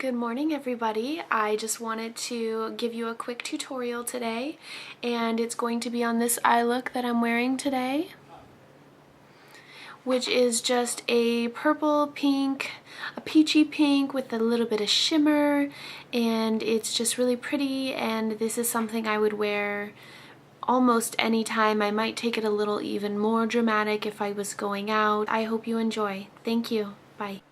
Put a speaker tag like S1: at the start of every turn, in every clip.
S1: Good morning everybody. I just wanted to give you a quick tutorial today, and it's going to be on this eye look that I'm wearing today, which is just a purple pink, a peachy pink with a little bit of shimmer, and it's just really pretty, and this is something I would wear almost any time. I might take it a little even more dramatic if I was going out. I hope you enjoy. Thank you. Bye.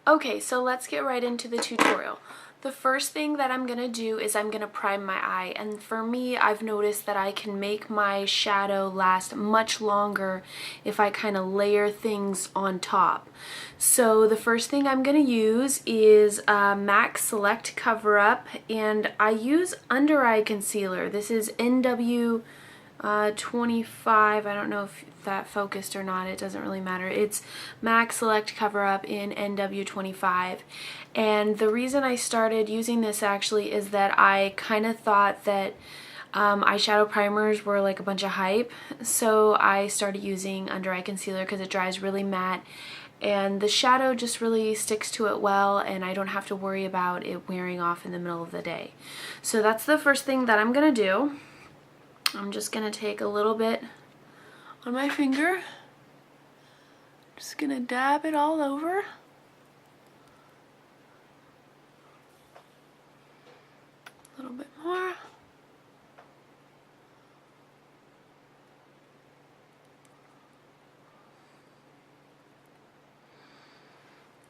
S1: Okay, so let's get right into the tutorial. The first thing that I'm gonna do is I'm gonna prime my eye, and for me, I've noticed that I can make my shadow last much longer if I kind of layer things on top. So the first thing I'm gonna use is MAC Select Cover Up, and I use under eye concealer. This is NW25. I don't know if that focused or not, it doesn't really matter. It's MAC Select Cover Up in NW25, and the reason I started using this actually is that I kind of thought that eyeshadow primers were like a bunch of hype, so I started using under eye concealer because it dries really matte and the shadow just really sticks to it well, and I don't have to worry about it wearing off in the middle of the day. So that's the first thing that I'm gonna do. I'm just gonna take a little bit on my finger, just gonna dab it all over. A little bit more.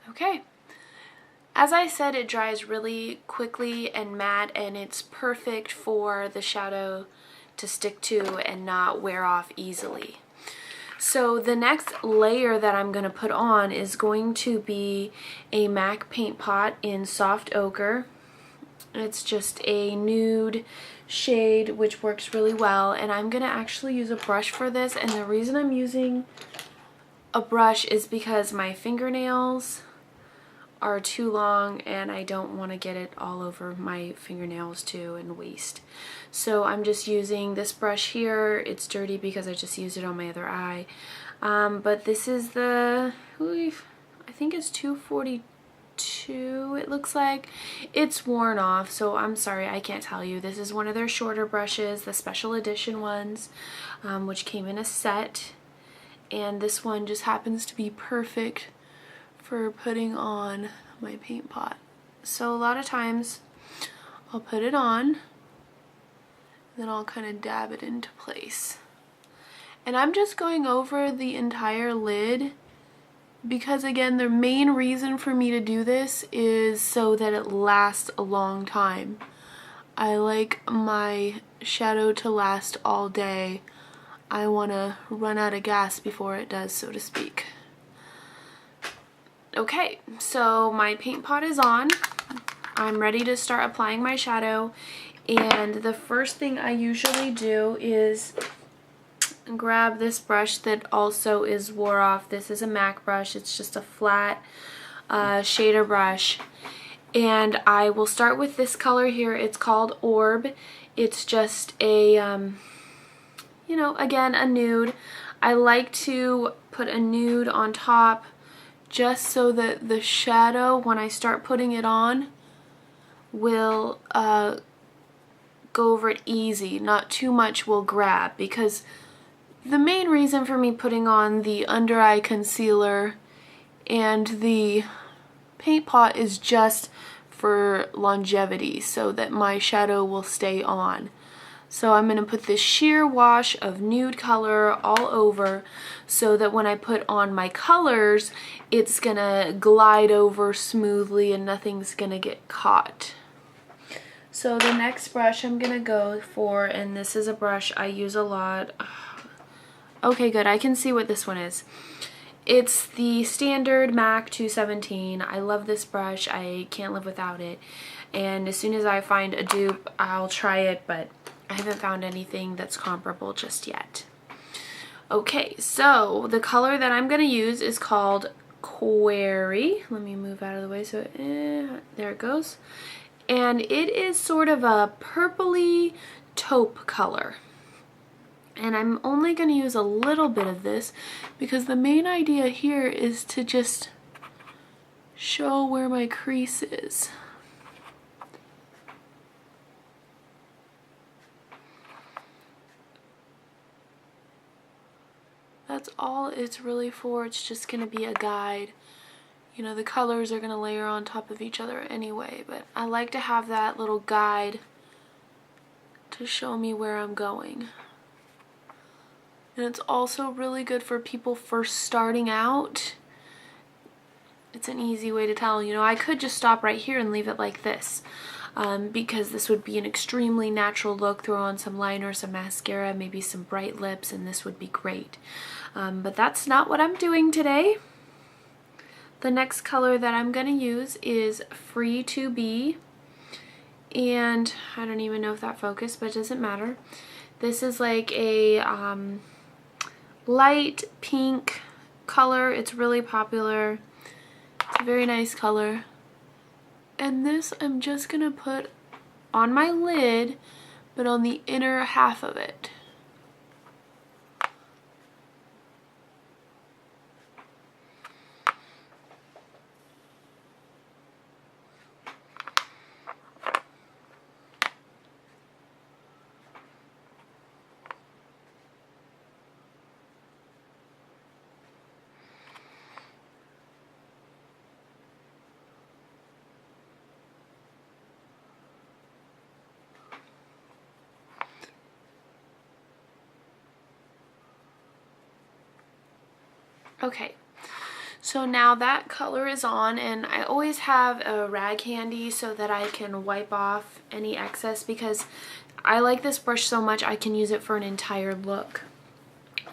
S1: Okay. As I said, it dries really quickly and matte, and it's perfect for the shadow to stick to and not wear off easily. So the next layer that I'm going to put on is going to be a MAC paint pot in Soft Ochre. It's just a nude shade which works really well, and I'm going to actually use a brush for this, and the reason I'm using a brush is because my fingernails are too long and I don't want to get it all over my fingernails too and waist. So I'm just using this brush here. It's dirty because I just used it on my other eye. But this is the, I think it's 242 it looks like. It's worn off, so I'm sorry, I can't tell you. This is one of their shorter brushes, the special edition ones, which came in a set. And this one just happens to be perfect for putting on my paint pot. So a lot of times I'll put it on, then I'll kind of dab it into place. And I'm just going over the entire lid because, again, the main reason for me to do this is so that it lasts a long time. I like my shadow to last all day. I want to run out of gas before it does, so to speak. Okay, so my paint pot is on. I'm ready to start applying my shadow, and the first thing I usually do is grab this brush that also is wore off. This is a MAC brush. It's just a flat shader brush, and I will start with this color here. It's called Orb. It's just a you know, again, a nude. I like to put a nude on top just so that the shadow, when I start putting it on, will go over it easy. Not too much will grab, because the main reason for me putting on the under eye concealer and the paint pot is just for longevity, so that my shadow will stay on. So I'm going to put this sheer wash of nude color all over so that when I put on my colors, it's going to glide over smoothly and nothing's going to get caught. So the next brush I'm going to go for, and this is a brush I use a lot. Okay, good. I can see what this one is. It's the standard MAC 217. I love this brush. I can't live without it. And as soon as I find a dupe, I'll try it, but I haven't found anything that's comparable just yet. Okay, so the color that I'm going to use is called Quarry. Let me move out of the way so there it goes. And it is sort of a purpley taupe color. And I'm only going to use a little bit of this because the main idea here is to just show where my crease is. That's all it's really for. It's just going to be a guide. You know, the colors are going to layer on top of each other anyway, but I like to have that little guide to show me where I'm going. And it's also really good for people first starting out. It's an easy way to tell. You know, I could just stop right here and leave it like this, because this would be an extremely natural look. Throw on some liner, some mascara, maybe some bright lips, and this would be great. But that's not what I'm doing today. The next color that I'm going to use is Free to Be, and I don't even know if that focused, but it doesn't matter. This is like a light pink color. It's really popular. It's a very nice color. And this I'm just going to put on my lid, but on the inner half of it. Okay, so now that color is on, and I always have a rag handy so that I can wipe off any excess, because I like this brush so much I can use it for an entire look.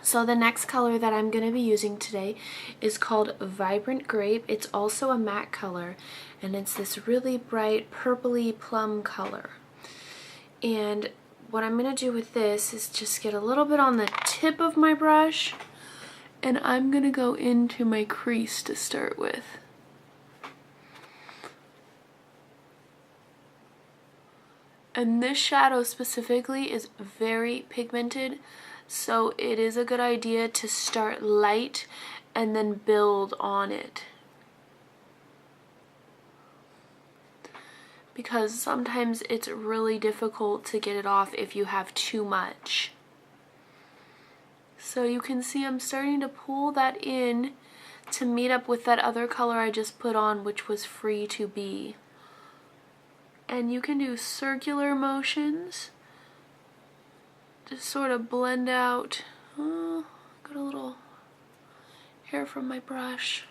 S1: So the next color that I'm going to be using today is called Vibrant Grape. It's also a matte color, and it's this really bright purpley plum color. And what I'm going to do with this is just get a little bit on the tip of my brush, and I'm going to go into my crease to start with. And this shadow specifically is very pigmented, so it is a good idea to start light and then build on it. Because sometimes it's really difficult to get it off if you have too much. So you can see I'm starting to pull that in to meet up with that other color I just put on, which was Free to Be. And you can do circular motions to sort of blend out. Oh, got a little hair from my brush.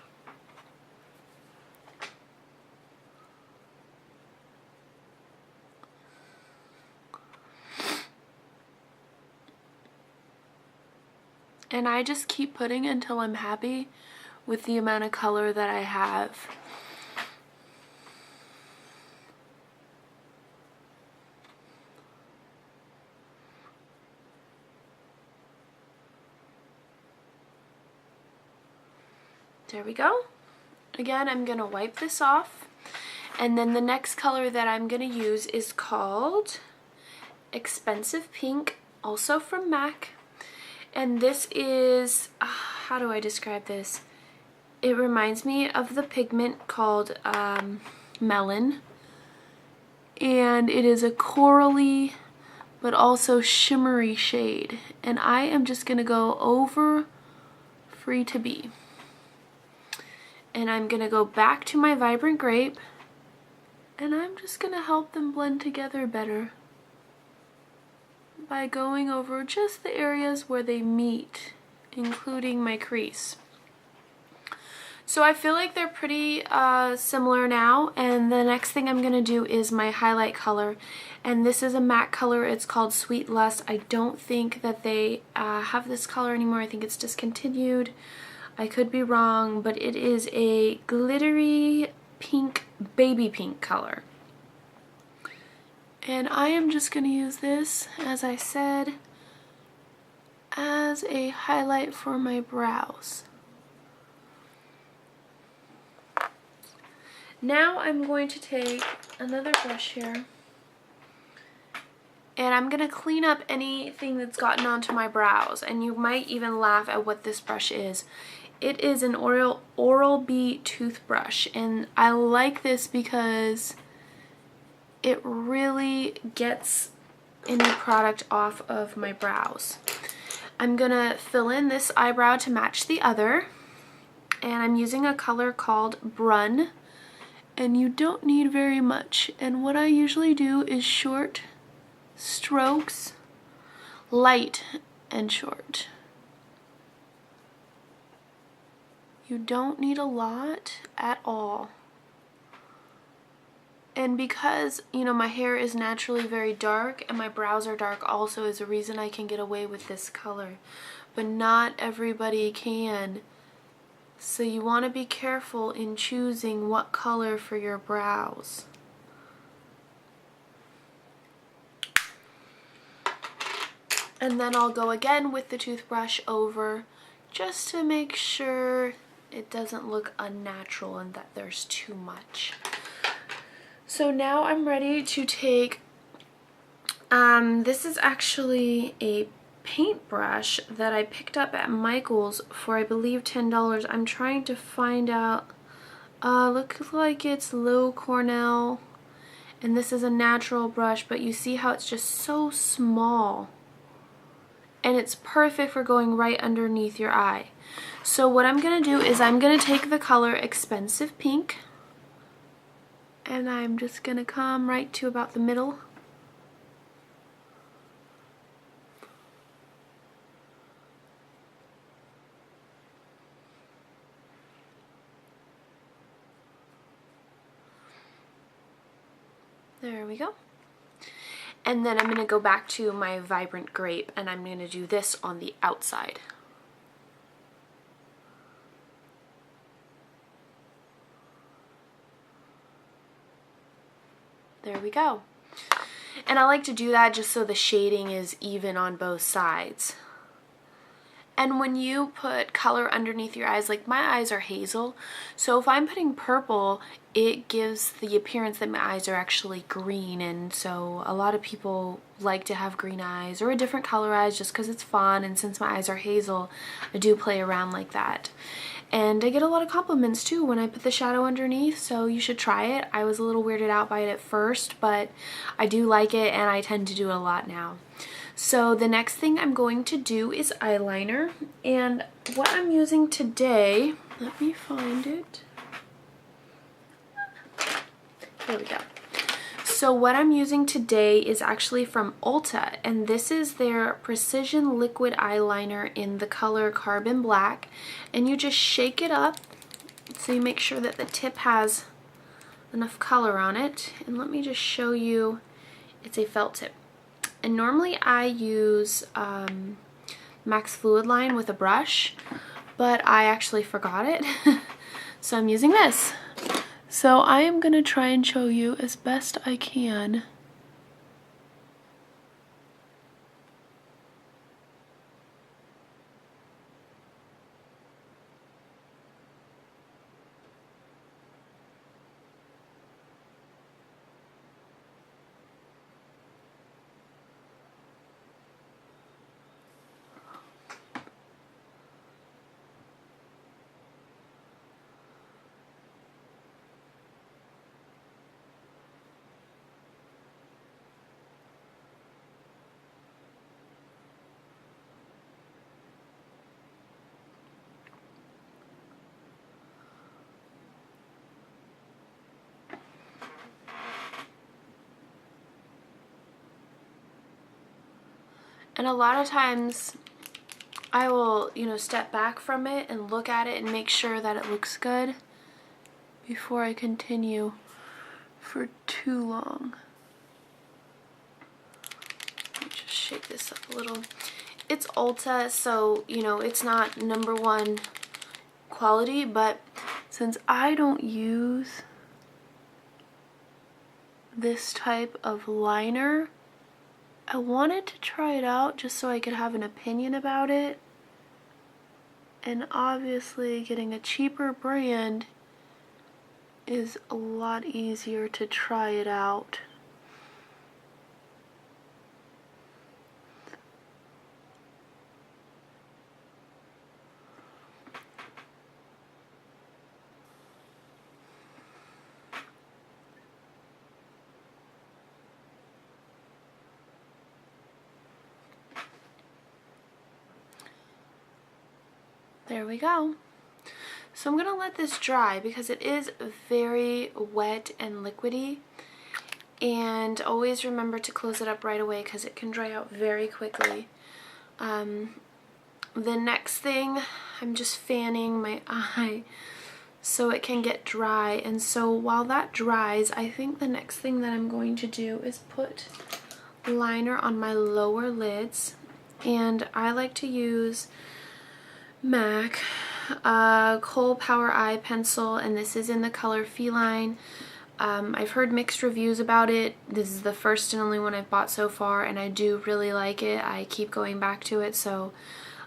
S1: And I just keep putting until I'm happy with the amount of color that I have. There we go. Again, I'm going to wipe this off. And then the next color that I'm going to use is called Expensive Pink, also from MAC. And this is, how do I describe this? It reminds me of the pigment called Melon. And it is a corally but also shimmery shade. And I am just going to go over Free to Be. And I'm going to go back to my Vibrant Grape. And I'm just going to help them blend together better by going over just the areas where they meet, including my crease. So I feel like they're pretty similar now, and the next thing I'm going to do is my highlight color, and this is a matte color. It's called Sweet Lust. I don't think that they have this color anymore. I think it's discontinued. I could be wrong, but it is a glittery pink, baby pink color. And I am just going to use this, as I said, as a highlight for my brows. Now I'm going to take another brush here, and I'm going to clean up anything that's gotten onto my brows. And you might even laugh at what this brush is. It is an Oral-B toothbrush, and I like this because it really gets any product off of my brows. I'm gonna fill in this eyebrow to match the other, and I'm using a color called Brun, and you don't need very much. And what I usually do is short strokes, light and short. You don't need a lot at all. And because, you know, my hair is naturally very dark and my brows are dark also is a reason I can get away with this color. But not everybody can. So you want to be careful in choosing what color for your brows. And then I'll go again with the toothbrush over just to make sure it doesn't look unnatural and that there's too much. So now I'm ready to take, this is actually a paintbrush that I picked up at Michael's for I believe $10. I'm trying to find out, looks like it's Low Cornell, and this is a natural brush, but you see how it's just so small. And it's perfect for going right underneath your eye. So what I'm going to do is I'm going to take the color Expensive Pink, and I'm just going to come right to about the middle. There we go. And then I'm going to go back to my Vibrant Grape, and I'm going to do this on the outside. There we go. And I like to do that just so the shading is even on both sides. And when you put color underneath your eyes, like my eyes are hazel, so if I'm putting purple, it gives the appearance that my eyes are actually green, and so a lot of people like to have green eyes or a different color eyes just because it's fun, and since my eyes are hazel, I do play around like that. And I get a lot of compliments too when I put the shadow underneath, so you should try it. I was a little weirded out by it at first, but I do like it and I tend to do it a lot now. So the next thing I'm going to do is eyeliner, and what I'm using today, let me find it. There we go. So what I'm using today is actually from Ulta, and this is their Precision Liquid Eyeliner in the color Carbon Black, and you just shake it up so you make sure that the tip has enough color on it. And let me just show you, it's a felt tip. And normally I use Max Fluid Line with a brush, but I actually forgot it, so I'm using this. So I am going to try and show you as best I can. And a lot of times I will, you know, step back from it and look at it and make sure that it looks good before I continue for too long. Let me just shake this up a little. It's Ulta, so, you know, it's not #1 quality, but since I don't use this type of liner, I wanted to try it out just so I could have an opinion about it. And obviously getting a cheaper brand is a lot easier to try it out. There we go. So I'm going to let this dry because it is very wet and liquidy. And always remember to close it up right away because it can dry out very quickly. The next thing, I'm just fanning my eye so it can get dry. And so while that dries, I think the next thing that I'm going to do is put liner on my lower lids. And I like to use MAC Kohl Power Eye Pencil, and this is in the color Feline. I've heard mixed reviews about it. This is the first and only one I've bought so far, and I do really like it. I keep going back to it, so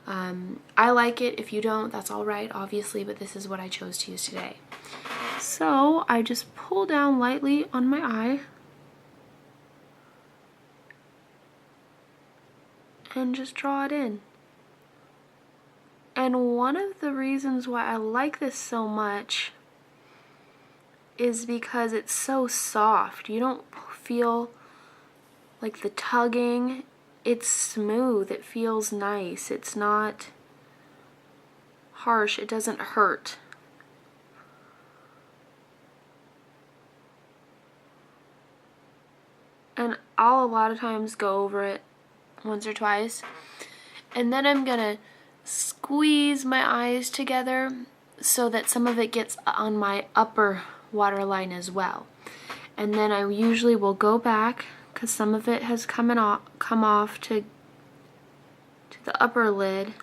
S1: I like it. If you don't, that's alright, obviously, but this is what I chose to use today. So I just pull down lightly on my eye and just draw it in. And one of the reasons why I like this so much is because it's so soft. You don't feel like the tugging. It's smooth. It feels nice. It's not harsh. It doesn't hurt. And I'll a lot of times go over it once or twice. And then I'm gonna squeeze my eyes together so that some of it gets on my upper waterline as well. And then I usually will go back because some of it has come off to the upper lid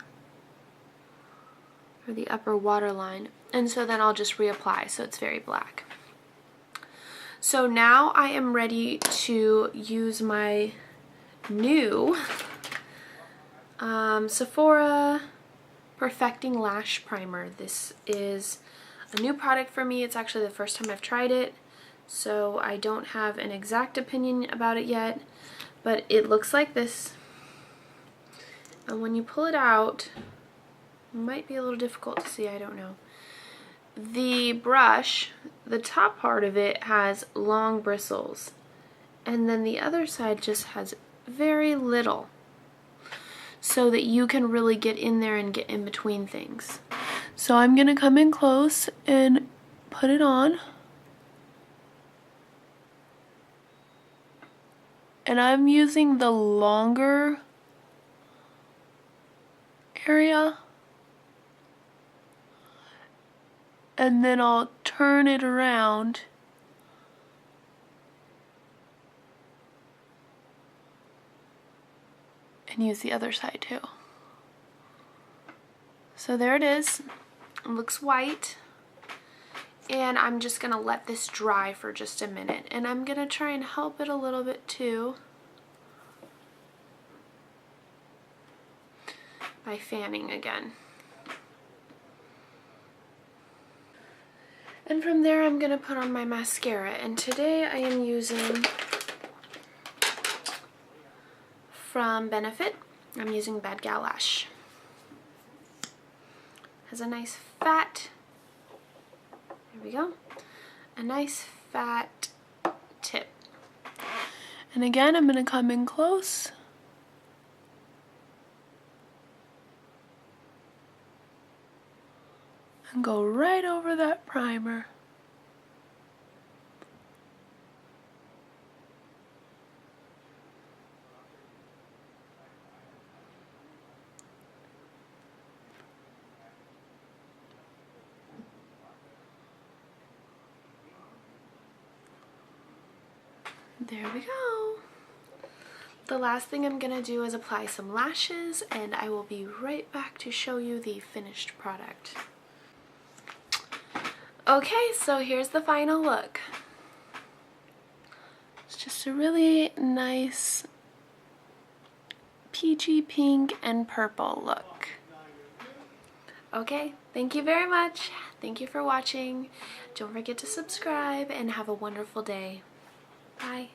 S1: or the upper waterline. And so then I'll just reapply so it's very black. So now I am ready to use my new SEPHORA Perfecting Lash Primer. This is a new product for me. It's actually the first time I've tried it, so I don't have an exact opinion about it yet, but it looks like this. And when you pull it out, it might be a little difficult to see, I don't know. The brush, the top part of it has long bristles, and then the other side just has very little, so that you can really get in there and get in between things. So I'm gonna come in close and put it on. And I'm using the longer area. And then I'll turn it around and use the other side too. So there it is. It looks white. And I'm just gonna let this dry for just a minute. And I'm gonna try and help it a little bit too by fanning again. And from there I'm gonna put on my mascara. And today I am using from Benefit. I'm using Bad Gal Lash. Has a nice fat, there we go, a nice fat tip. And again, I'm gonna come in close and go right over that primer. There we go. The last thing I'm gonna do is apply some lashes, and I will be right back to show you the finished product. Okay, so here's the final look. It's just a really nice peachy pink and purple look. Okay, thank you very much. Thank you for watching. Don't forget to subscribe and have a wonderful day. Bye.